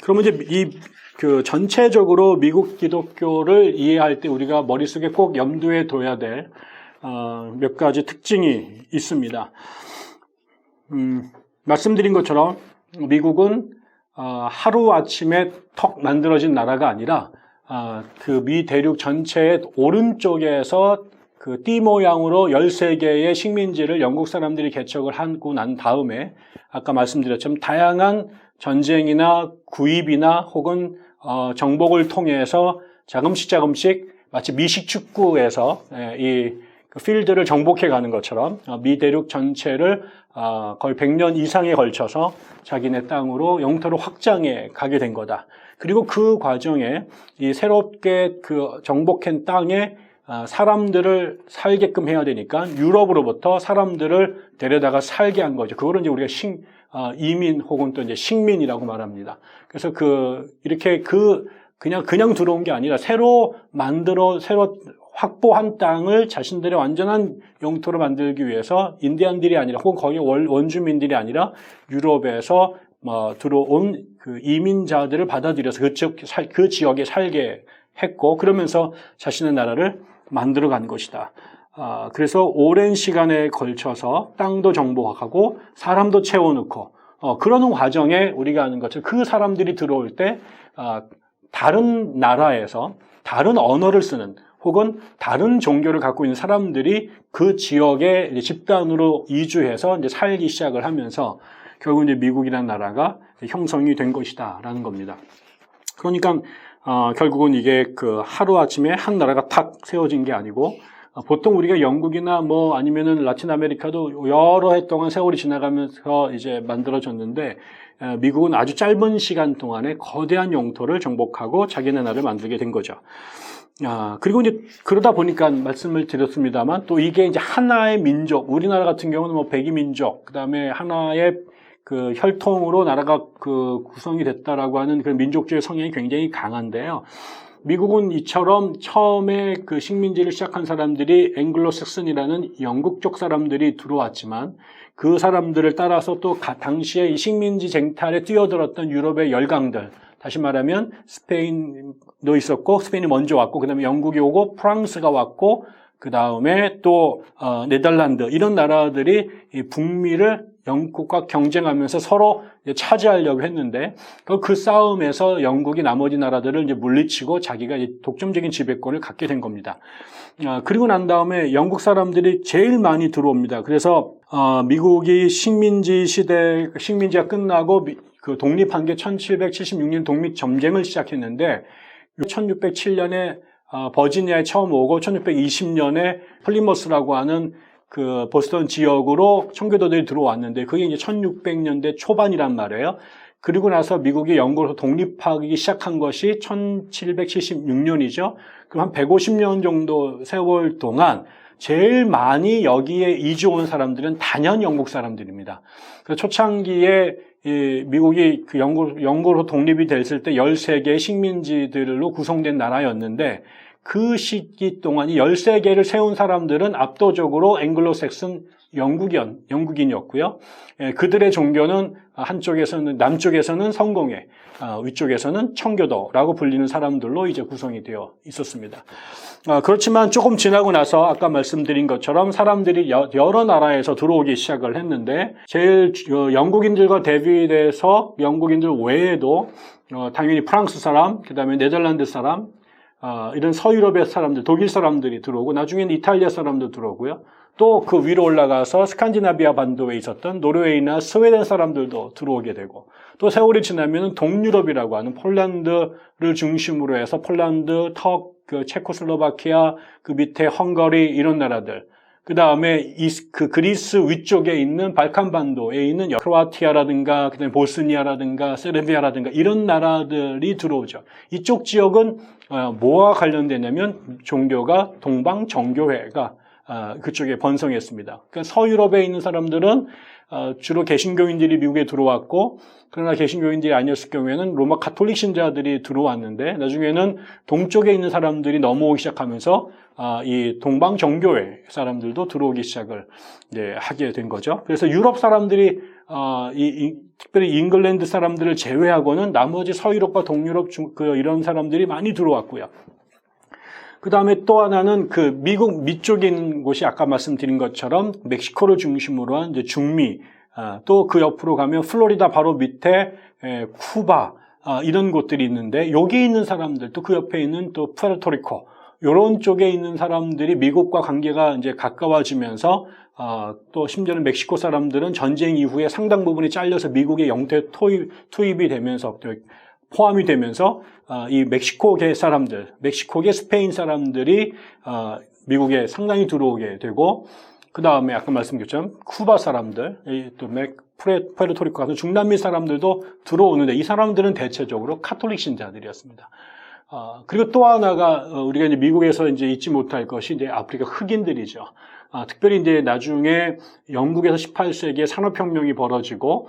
그러면 이제 그 전체적으로 미국 기독교를 이해할 때 우리가 머릿속에 꼭 염두에 둬야 될 몇 가지 특징이 있습니다. 말씀드린 것처럼 미국은 하루아침에 턱 만들어진 나라가 아니라 그 미 대륙 전체의 오른쪽에서 그 띠 모양으로 13개의 식민지를 영국 사람들이 개척을 하고 난 다음에 아까 말씀드렸지만 다양한 전쟁이나 구입이나 혹은 정복을 통해서 자금씩 마치 미식 축구에서 이 필드를 정복해 가는 것처럼 미 대륙 전체를 거의 100년 이상에 걸쳐서 자기네 땅으로 영토를 확장해 가게 된 거다. 그리고 그 과정에 이 새롭게 그 정복한 땅에 사람들을 살게끔 해야 되니까 유럽으로부터 사람들을 데려다가 살게 한 거죠. 그거를 이제 우리가 이민 혹은 또 이제 식민이라고 말합니다. 그래서 이렇게 그냥 들어온 게 아니라 새로 확보한 땅을 자신들의 완전한 영토로 만들기 위해서 인디안들이 아니라 혹은 거기 원주민들이 아니라 유럽에서 들어온 그 이민자들을 받아들여서 그 지역에 살게 했고 그러면서 자신의 나라를 만들어간 것이다. 그래서 오랜 시간에 걸쳐서 땅도 정복하고 사람도 채워넣고 그러는 과정에 우리가 아는 것처럼 그 사람들이 들어올 때 다른 나라에서 다른 언어를 쓰는 혹은 다른 종교를 갖고 있는 사람들이 그 지역에 이제 집단으로 이주해서 이제 살기 시작을 하면서 결국 이제 미국이라는 나라가 형성이 된 것이다라는 겁니다. 그러니까 결국은 이게 그 하루아침에 한 나라가 탁 세워진 게 아니고 보통 우리가 영국이나 아니면은 라틴 아메리카도 여러 해 동안 세월이 지나가면서 이제 만들어졌는데 미국은 아주 짧은 시간 동안에 거대한 영토를 정복하고 자기네 나라를 만들게 된 거죠. 그리고 이제 그러다 보니까 말씀을 드렸습니다만 또 이게 이제 하나의 민족, 우리나라 같은 경우는 백이 민족, 그다음에 하나의 그 혈통으로 나라가 그 구성이 됐다라고 하는 그런 민족주의 성향이 굉장히 강한데요. 미국은 이처럼 처음에 그 식민지를 시작한 사람들이 앵글로색슨이라는 영국 쪽 사람들이 들어왔지만 그 사람들을 따라서 또 당시에 이 식민지 쟁탈에 뛰어들었던 유럽의 열강들, 다시 말하면 스페인도 있었고 스페인이 먼저 왔고 그다음에 영국이 오고 프랑스가 왔고 그다음에 또 네덜란드 이런 나라들이 이 북미를 영국과 경쟁하면서 서로 차지하려고 했는데 그 싸움에서 영국이 나머지 나라들을 이제 물리치고 자기가 독점적인 지배권을 갖게 된 겁니다. 그리고 난 다음에 영국 사람들이 제일 많이 들어옵니다. 그래서 미국이 식민지가 끝나고 그 독립한 게 1776년 독립전쟁을 시작했는데 1607년에 버지니아에 처음 오고 1620년에 플리머스라고 하는 그 보스턴 지역으로 청교도들이 들어왔는데 그게 이제 1600년대 초반이란 말이에요. 그리고 나서 미국이 영국으로 독립하기 시작한 것이 1776년이죠. 그럼 한 150년 정도 세월 동안 제일 많이 여기에 이주 온 사람들은 단연 영국 사람들입니다. 그래서 초창기에 미국이 그 영국으로 독립이 됐을 때 13개의 식민지들로 구성된 나라였는데 그 시기 동안 이 13개를 세운 사람들은 압도적으로 앵글로색슨 영국인이었고요. 그들의 종교는 남쪽에서는 성공회, 위쪽에서는 청교도라고 불리는 사람들로 이제 구성이 되어 있었습니다. 그렇지만 조금 지나고 나서 아까 말씀드린 것처럼 사람들이 여러 나라에서 들어오기 시작을 했는데 제일 영국인들과 대비돼서 영국인들 외에도 당연히 프랑스 사람, 그다음에 네덜란드 사람, 이런 서유럽의 사람들, 독일 사람들이 들어오고 나중에는 이탈리아 사람도 들어오고요. 또 그 위로 올라가서 스칸디나비아 반도에 있었던 노르웨이나 스웨덴 사람들도 들어오게 되고 또 세월이 지나면 동유럽이라고 하는 폴란드를 중심으로 해서 폴란드, 체코슬로바키아, 그 밑에 헝가리 이런 나라들 그 다음에 그 그리스 위쪽에 있는 발칸 반도에 있는 크로아티아라든가 그다음에 보스니아라든가 세르비아라든가 이런 나라들이 들어오죠. 이쪽 지역은 뭐와 관련되냐면 종교가 동방 정교회가 그쪽에 번성했습니다. 그러니까 서유럽에 있는 사람들은 주로 개신교인들이 미국에 들어왔고 그러나 개신교인들이 아니었을 경우에는 로마 가톨릭 신자들이 들어왔는데 나중에는 동쪽에 있는 사람들이 넘어오기 시작하면서 이 동방 정교회 사람들도 들어오기 시작을 하게 된 거죠. 그래서 유럽 사람들이 특별히 잉글랜드 사람들을 제외하고는 나머지 서유럽과 동유럽 이런 사람들이 많이 들어왔고요. 그 다음에 또 하나는 그 미국 밑쪽인 곳이 아까 말씀드린 것처럼 멕시코를 중심으로 한 이제 중미, 또 그 옆으로 가면 플로리다 바로 밑에 쿠바, 이런 곳들이 있는데 여기 있는 사람들, 또 그 옆에 있는 또 푸에르토리코, 이런 쪽에 있는 사람들이 미국과 관계가 이제 가까워지면서 또 심지어는 멕시코 사람들은 전쟁 이후에 상당 부분이 잘려서 미국의 영토에 투입이 되면서 포함이 되면서 이 멕시코계 사람들, 멕시코계 스페인 사람들이 미국에 상당히 들어오게 되고, 그 다음에 아까 말씀드렸죠 쿠바 사람들, 또 푸에르토리코 같은 중남미 사람들도 들어오는데 이 사람들은 대체적으로 카톨릭 신자들이었습니다. 그리고 또 하나가 우리가 이제 미국에서 이제 잊지 못할 것이 이제 아프리카 흑인들이죠. 특별히 이제 나중에 영국에서 18세기에 산업혁명이 벌어지고,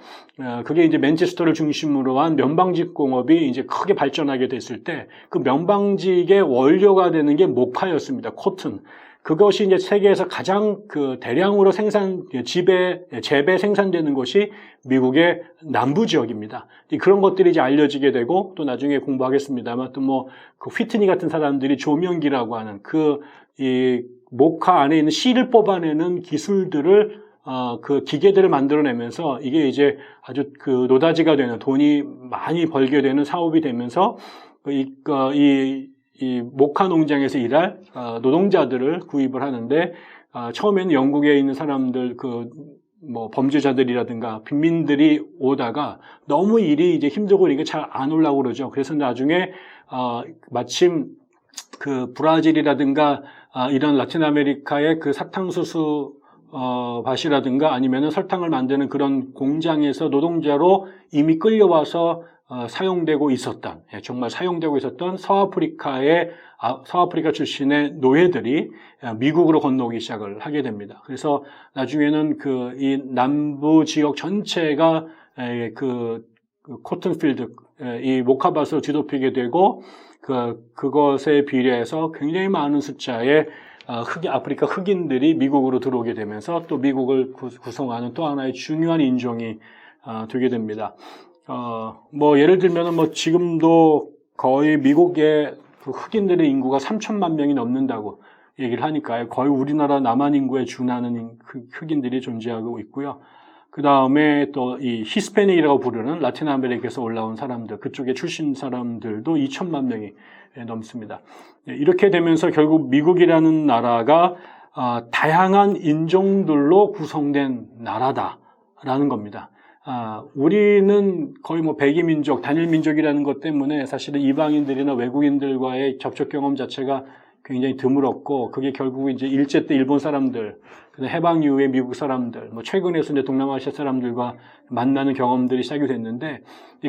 그게 이제 맨체스터를 중심으로 한 면방직 공업이 이제 크게 발전하게 됐을 때, 그 면방직의 원료가 되는 게 모카였습니다. 코튼. 그것이 이제 세계에서 가장 그 대량으로 재배 생산되는 곳이 미국의 남부 지역입니다. 그런 것들이 이제 알려지게 되고, 또 나중에 공부하겠습니다만, 또 뭐, 그 휘트니 같은 사람들이 조명기라고 하는 이 모카 안에 있는 씨를 뽑아내는 기술들을, 그 기계들을 만들어내면서 이게 이제 아주 그 노다지가 되는, 돈이 많이 벌게 되는 사업이 되면서 이 모카 농장에서 일할 노동자들을 구입을 하는데, 처음에는 영국에 있는 사람들, 뭐 범죄자들이라든가 빈민들이 오다가 너무 일이 이제 힘들고 이게 잘 안 올라오고 그러죠. 그래서 나중에 마침 그 브라질이라든가 이런 라틴 아메리카의 그 사탕수수 밭이라든가 아니면은 설탕을 만드는 그런 공장에서 노동자로 이미 끌려와서 사용되고 있었던, 정말 사용되고 있었던 서아프리카 출신의 노예들이 미국으로 건너오기 시작을 하게 됩니다. 그래서 나중에는 이 남부 지역 전체가 그 코튼필드, 이 모카밭을 뒤덮이게 되고, 그것에 비례해서 굉장히 많은 숫자의 아프리카 흑인들이 미국으로 들어오게 되면서 또 미국을 구성하는 또 하나의 중요한 인종이 되게 됩니다. 뭐 예를 들면은 뭐 지금도 거의 미국의 그 흑인들의 인구가 3천만 명이 넘는다고 얘기를 하니까요. 거의 우리나라 남한 인구에 준하는 흑인들이 존재하고 있고요. 그 다음에 또 이 히스패닉이라고 부르는 라틴 아메리카에서 올라온 사람들, 그쪽에 출신 사람들도 2천만 명이 넘습니다. 이렇게 되면서 결국 미국이라는 나라가 다양한 인종들로 구성된 나라다라는 겁니다. 우리는 거의 뭐 백이민족, 단일민족이라는 것 때문에 사실은 이방인들이나 외국인들과의 접촉 경험 자체가 굉장히 드물었고, 그게 결국 이제 일제 때 일본 사람들, 해방 이후에 미국 사람들, 뭐 최근에서 이제 동남아시아 사람들과 만나는 경험들이 시작이 됐는데,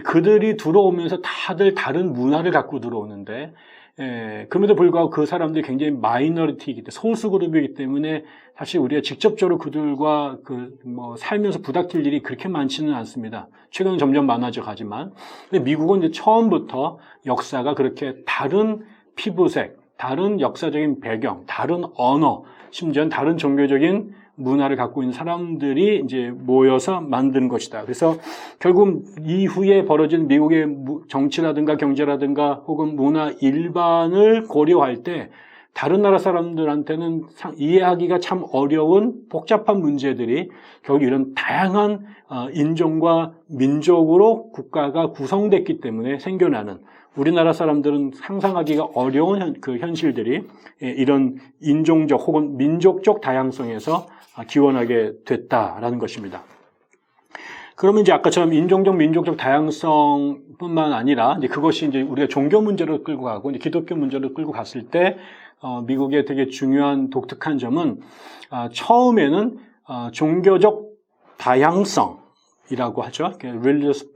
그들이 들어오면서 다들 다른 문화를 갖고 들어오는데, 그럼에도 불구하고 그 사람들이 굉장히 마이너리티이기 때문에, 소수 그룹이기 때문에 사실 우리가 직접적으로 그들과 살면서 부닥칠 일이 그렇게 많지는 않습니다. 최근에 점점 많아져 가지만. 근데 미국은 이제 처음부터 역사가 그렇게 다른 피부색, 다른 역사적인 배경, 다른 언어, 심지어는 다른 종교적인 문화를 갖고 있는 사람들이 이제 모여서 만든 것이다. 그래서 결국 이후에 벌어진 미국의 정치라든가 경제라든가 혹은 문화 일반을 고려할 때 다른 나라 사람들한테는 이해하기가 참 어려운 복잡한 문제들이 결국 이런 다양한 인종과 민족으로 국가가 구성됐기 때문에 생겨나는, 우리나라 사람들은 상상하기가 어려운 그 현실들이 이런 인종적 혹은 민족적 다양성에서 기원하게 됐다라는 것입니다. 그러면 이제 아까처럼 인종적, 민족적 다양성뿐만 아니라 이제 그것이 이제 우리가 종교 문제로 끌고 가고 이제 기독교 문제로 끌고 갔을 때 미국의 되게 중요한 독특한 점은 처음에는 종교적 다양성이라고 하죠. Religious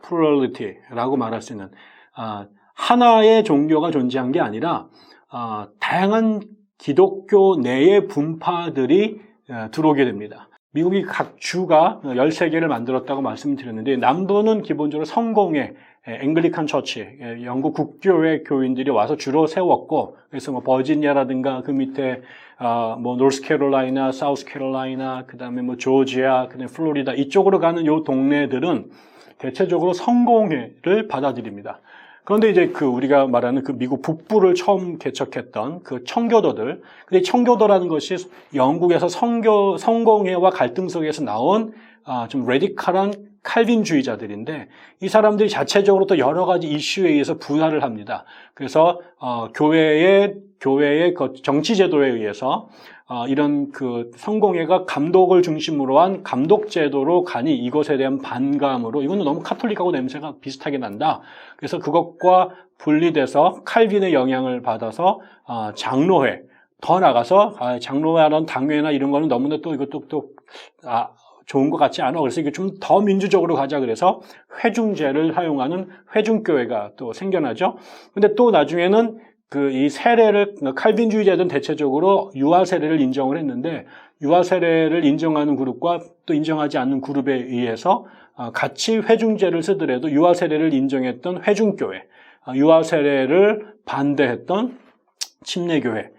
plurality라고 말할 수 있는 하나의 종교가 존재한 게 아니라 다양한 기독교 내의 분파들이 들어오게 됩니다. 미국이 각 주가 13개를 만들었다고 말씀드렸는데 남부는 기본적으로 성공회, 앵글리칸 처치, 영국 국교회 교인들이 와서 주로 세웠고, 그래서 뭐 버지니아라든가 그 밑에 뭐 노스캐롤라이나, 사우스캐롤라이나, 그다음에 뭐 조지아, 그다음에 플로리다 이쪽으로 가는 요 동네들은 대체적으로 성공회를 받아들입니다. 그런데 이제 그 우리가 말하는 그 미국 북부를 처음 개척했던 그 청교도들, 근데 청교도라는 것이 영국에서 성공회와 갈등 속에서 나온 좀 레디컬한 칼빈주의자들인데, 이 사람들이 자체적으로 또 여러 가지 이슈에 의해서 분화를 합니다. 그래서 교회의 그 정치 제도에 의해서 이런 그 성공회가 감독을 중심으로 한 감독 제도로 가니 이것에 대한 반감으로, 이거는 너무 카톨릭하고 냄새가 비슷하게 난다. 그래서 그것과 분리돼서 칼빈의 영향을 받아서 장로회, 더 나가서 장로회라는 당회나 이런 거는 너무나 또 이것도 좋은 것 같지 않아. 그래서 이게 좀 더 민주적으로 가자. 그래서 회중제를 사용하는 회중교회가 또 생겨나죠. 근데 또 나중에는 이 세례를, 칼빈주의자들은 대체적으로 유아 세례를 인정을 했는데, 유아 세례를 인정하는 그룹과 또 인정하지 않는 그룹에 의해서 같이 회중제를 쓰더라도 유아 세례를 인정했던 회중교회, 유아 세례를 반대했던 침례교회,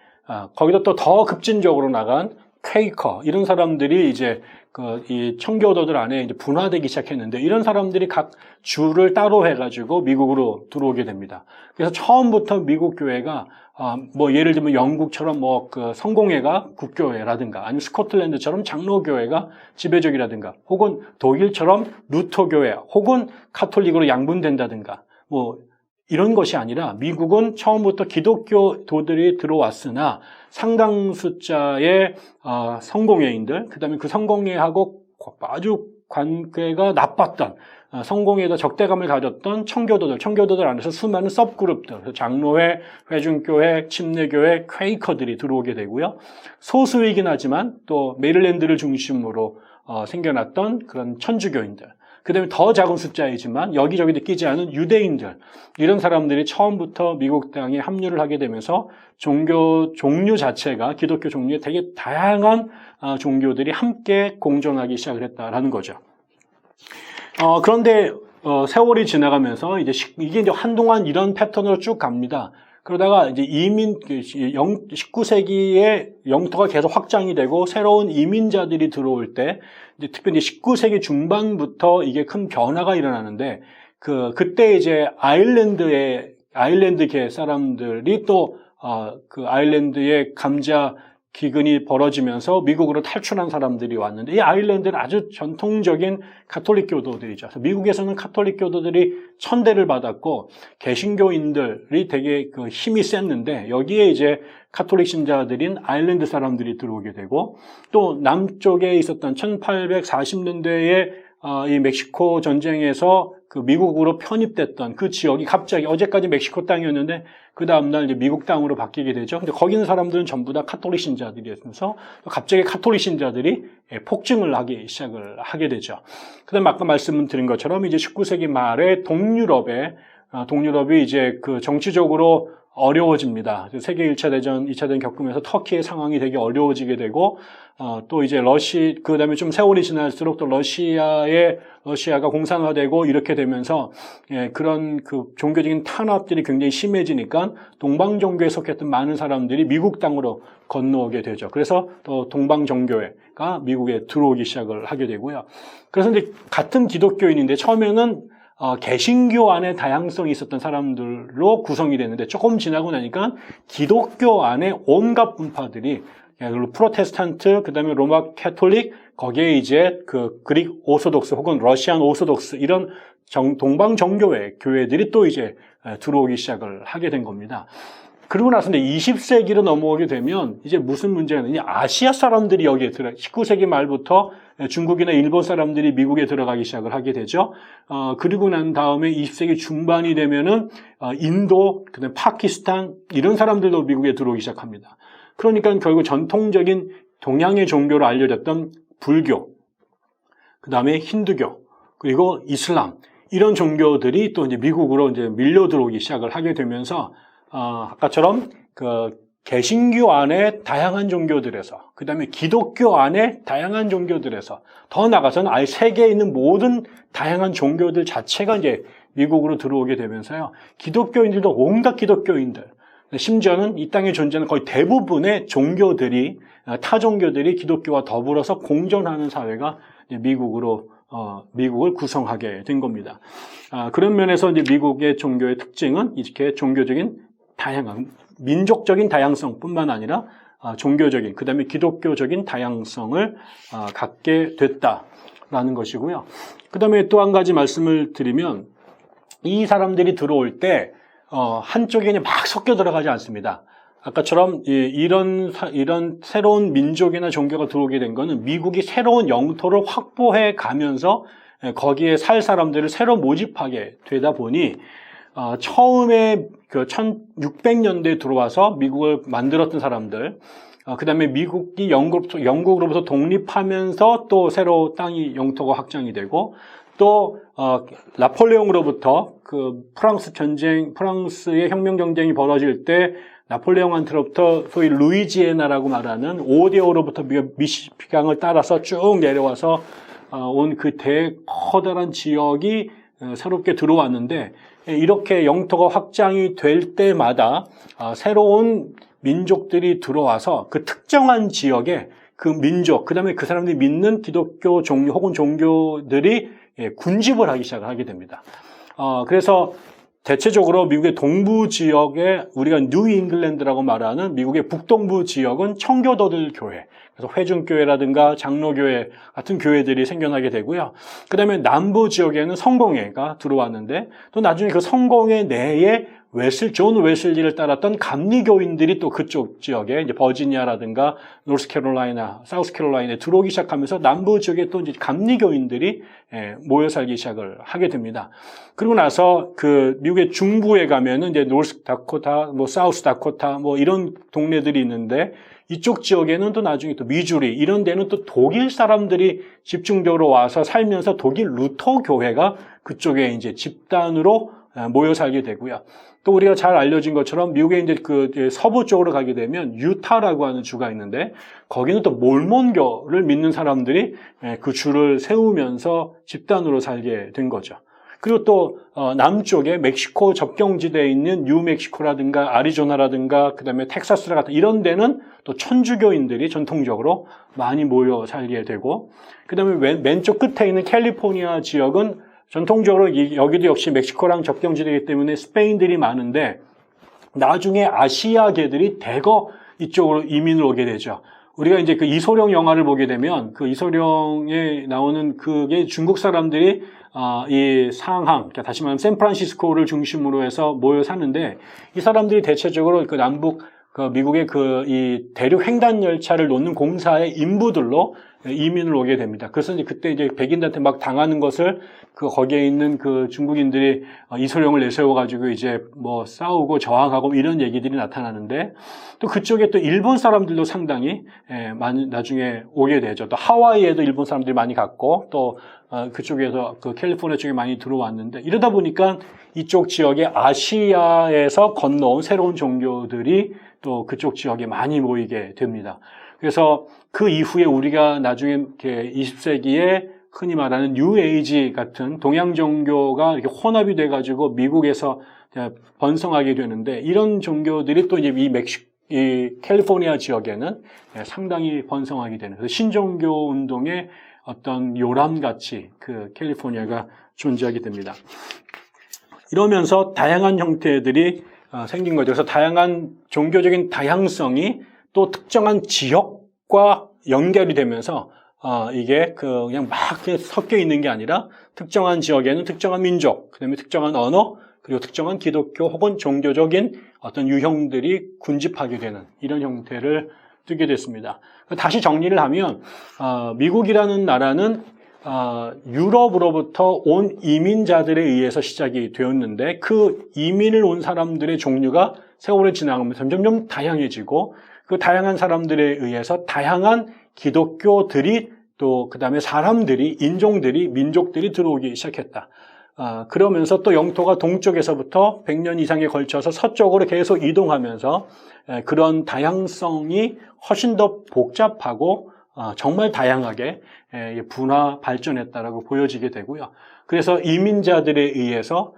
거기다 또 더 급진적으로 나간 퀘이커, 이런 사람들이 이제 이 청교도들 안에 이제 분화되기 시작했는데, 이런 사람들이 각 주를 따로 해가지고 미국으로 들어오게 됩니다. 그래서 처음부터 미국 교회가 뭐 예를 들면 영국처럼 뭐 그 성공회가 국교회라든가, 아니면 스코틀랜드처럼 장로교회가 지배적이라든가, 혹은 독일처럼 루터교회, 혹은 카톨릭으로 양분된다든가, 뭐 이런 것이 아니라 미국은 처음부터 기독교도들이 들어왔으나 상당 숫자의 성공회인들, 그다음에 그 성공회하고 아주 관계가 나빴던, 성공회에다 적대감을 가졌던 청교도들 안에서 수많은 서브그룹들, 장로회, 회중교회, 침례교회, 퀘이커들이 들어오게 되고요. 소수이긴 하지만 또 메릴랜드를 중심으로 생겨났던 그런 천주교인들, 그 다음에 더 작은 숫자이지만 여기저기 끼지 않은 유대인들, 이런 사람들이 처음부터 미국 땅에 합류를 하게 되면서 종교 종류 자체가, 기독교 종류의 되게 다양한 종교들이 함께 공존하기 시작을 했다라는 거죠. 그런데 세월이 지나가면서 이게 이제 한동안 이런 패턴으로 쭉 갑니다. 그러다가 이제 19세기에 영토가 계속 확장이 되고 새로운 이민자들이 들어올 때, 이제 특별히 19세기 중반부터 이게 큰 변화가 일어나는데, 그때 이제 아일랜드계 사람들이 또 그 아일랜드의 감자 기근이 벌어지면서 미국으로 탈출한 사람들이 왔는데, 이 아일랜드는 아주 전통적인 카톨릭 교도들이죠. 그래서 미국에서는 카톨릭 교도들이 천대를 받았고 개신교인들이 되게 그 힘이 셌는데, 여기에 이제 카톨릭 신자들인 아일랜드 사람들이 들어오게 되고, 또 남쪽에 있었던 1840년대에 이 멕시코 전쟁에서 그 미국으로 편입됐던 그 지역이 갑자기, 어제까지 멕시코 땅이었는데 그 다음날 이제 미국 땅으로 바뀌게 되죠. 근데 거기 있는 사람들은 전부 다 카톨릭 신자들이었면서 갑자기 카톨릭 신자들이 폭증을 하기 시작을 하게 되죠. 그다음 아까 말씀드린 것처럼 이제 19세기 말에 동유럽이 이제 그 정치적으로 어려워집니다. 세계 1차 대전, 2차 대전 겪으면서 터키의 상황이 되게 어려워지게 되고, 또 이제 그 다음에 좀 세월이 지날수록 또 러시아가 공산화되고 이렇게 되면서, 그런 그 종교적인 탄압들이 굉장히 심해지니까 동방종교에 속했던 많은 사람들이 미국 땅으로 건너오게 되죠. 그래서 또 동방정교회가 미국에 들어오기 시작을 하게 되고요. 그래서 이제 같은 기독교인인데 처음에는 개신교 안에 다양성이 있었던 사람들로 구성이 됐는데, 조금 지나고 나니까 기독교 안에 온갖 분파들이, 프로테스탄트, 그 다음에 로마 캐톨릭, 거기에 이제 그 그릭 오소독스 혹은 러시안 오소독스, 이런 동방 정교회 교회들이 또 이제 들어오기 시작을 하게 된 겁니다. 그러고 나서 이제 20세기로 넘어오게 되면 이제 무슨 문제가 있느냐, 아시아 사람들이 여기에 19세기 말부터 중국이나 일본 사람들이 미국에 들어가기 시작을 하게 되죠. 그리고 난 다음에 20세기 중반이 되면은 인도, 그다음에 파키스탄, 이런 사람들도 미국에 들어오기 시작합니다. 그러니까 결국 전통적인 동양의 종교로 알려졌던 불교, 그다음에 힌두교, 그리고 이슬람, 이런 종교들이 또 이제 미국으로 이제 밀려 들어오기 시작을 하게 되면서, 아까처럼 그 개신교 안에 다양한 종교들에서, 그 다음에 기독교 안에 다양한 종교들에서, 더 나아가서는 아예 세계에 있는 모든 다양한 종교들 자체가 이제 미국으로 들어오게 되면서요. 기독교인들도 온갖 기독교인들, 심지어는 이 땅에 존재하는 거의 대부분의 종교들이, 타 종교들이 기독교와 더불어서 공존하는 사회가 미국을 구성하게 된 겁니다. 그런 면에서 이제 미국의 종교의 특징은 이렇게 종교적인 다양한, 민족적인 다양성뿐만 아니라 종교적인, 그 다음에 기독교적인 다양성을 갖게 됐다라는 것이고요. 그 다음에 또 한 가지 말씀을 드리면, 이 사람들이 들어올 때 한쪽에 막 섞여 들어가지 않습니다. 아까처럼 이런 새로운 민족이나 종교가 들어오게 된 거는 미국이 새로운 영토를 확보해 가면서 거기에 살 사람들을 새로 모집하게 되다 보니 처음에 그 1600년대에 들어와서 미국을 만들었던 사람들, 그 다음에 미국이 영국으로부터 독립하면서 또 새로 땅이 영토가 확장이 되고, 또 나폴레옹으로부터 그 프랑스의 혁명 경쟁이 벌어질 때 나폴레옹한테로부터 소위 루이지애나라고 말하는 오데오로부터 미시피강을 따라서 쭉 내려와서 온 그 커다란 지역이 새롭게 들어왔는데, 이렇게 영토가 확장이 될 때마다 새로운 민족들이 들어와서 그 특정한 지역에 그 민족, 그 다음에 그 사람들이 믿는 기독교 종교 혹은 종교들이 군집을 하기 시작을 하게 됩니다. 그래서 대체적으로 미국의 동부 지역에 우리가 뉴 잉글랜드라고 말하는 미국의 북동부 지역은 청교도들 교회, 그래서 회중교회라든가 장로교회 같은 교회들이 생겨나게 되고요. 그 다음에 남부 지역에는 성공회가 들어왔는데, 또 나중에 그 성공회 내에 존 웨슬리를 따랐던 감리교인들이 또 그쪽 지역에 이제 버지니아라든가 노스캐롤라이나, 사우스캐롤라이나에 들어오기 시작하면서 남부 지역에 또 이제 감리교인들이 모여 살기 시작을 하게 됩니다. 그리고 나서 그 미국의 중부에 가면은 이제 노스 다코타, 사우스 다코타 이런 동네들이 있는데, 이쪽 지역에는 또 나중에 또 미주리 이런 데는 또 독일 사람들이 집중적으로 와서 살면서 독일 루터 교회가 그쪽에 이제 집단으로 모여 살게 되고요. 또 우리가 잘 알려진 것처럼 미국의 이제 그 서부 쪽으로 가게 되면 유타라고 하는 주가 있는데, 거기는 또 몰몬교를 믿는 사람들이 그 주를 세우면서 집단으로 살게 된 거죠. 그리고 또 남쪽에 멕시코 접경지대에 있는 뉴멕시코라든가 아리조나라든가 그다음에 텍사스 같은 이런 데는 또 천주교인들이 전통적으로 많이 모여 살게 되고, 그다음에 왼쪽 끝에 있는 캘리포니아 지역은 전통적으로 여기도 역시 멕시코랑 접경지대이기 때문에 스페인들이 많은데, 나중에 아시아계들이 대거 이쪽으로 이민을 오게 되죠. 우리가 이제 그 이소룡 영화를 보게 되면 그 이소룡에 나오는 그게 중국 사람들이 이 상항, 다시 말하면 샌프란시스코를 중심으로 해서 모여 사는데, 이 사람들이 대체적으로 그 남북 그 미국의 그 이 대륙 횡단 열차를 놓는 공사의 인부들로 이민을 오게 됩니다. 그래서 이제 그때 이제 백인들한테 막 당하는 것을 거기에 있는 그 중국인들이 이소룡을 내세워 가지고 이제 싸우고 저항하고 이런 얘기들이 나타나는데, 또 그쪽에 또 일본 사람들도 상당히 많이 나중에 오게 되죠. 또 하와이에도 일본 사람들이 많이 갔고, 또 그쪽에서 그 캘리포니아 쪽에 많이 들어왔는데, 이러다 보니까 이쪽 지역에 아시아에서 건너온 새로운 종교들이 또 그쪽 지역에 많이 모이게 됩니다. 그래서 그 이후에 우리가 나중에 20세기에 흔히 말하는 뉴에이지 같은 동양 종교가 이렇게 혼합이 돼가지고 미국에서 번성하게 되는데, 이런 종교들이 또 이제 이 캘리포니아 지역에는 상당히 번성하게 되는, 그래서 신종교 운동의 어떤 요람같이 그 캘리포니아가 존재하게 됩니다. 이러면서 다양한 형태들이 생긴 거죠. 그래서 다양한 종교적인 다양성이 또 특정한 지역과 연결이 되면서 이게 그냥 막 섞여 있는 게 아니라 특정한 지역에는 특정한 민족, 그다음에 특정한 언어, 그리고 특정한 기독교 혹은 종교적인 어떤 유형들이 군집하게 되는 이런 형태를 띠게 됐습니다. 다시 정리를 하면 미국이라는 나라는 유럽으로부터 온 이민자들에 의해서 시작이 되었는데, 그 이민을 온 사람들의 종류가 세월이 지나가면서 점점 다양해지고, 그 다양한 사람들에 의해서 다양한 기독교들이 또 그다음에 사람들이, 인종들이, 민족들이 들어오기 시작했다. 그러면서 또 영토가 동쪽에서부터 100년 이상에 걸쳐서 서쪽으로 계속 이동하면서 그런 다양성이 훨씬 더 복잡하고 정말 다양하게 분화 발전했다라고 보여지게 되고요. 그래서 이민자들에 의해서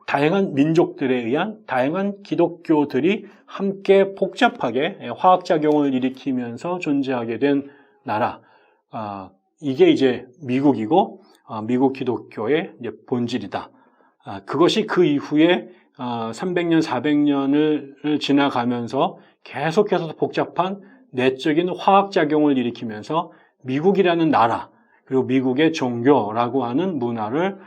다양한 민족들에 의한 다양한 기독교들이 함께 복잡하게 화학작용을 일으키면서 존재하게 된 나라. 이게 이제 미국이고, 미국 기독교의 이제 본질이다. 그것이 그 이후에 300년, 400년을 지나가면서 계속해서 복잡한 내적인 화학작용을 일으키면서 미국이라는 나라, 그리고 미국의 종교라고 하는 문화를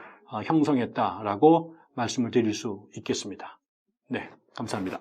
형성했다라고 말씀을 드릴 수 있겠습니다. 네, 감사합니다.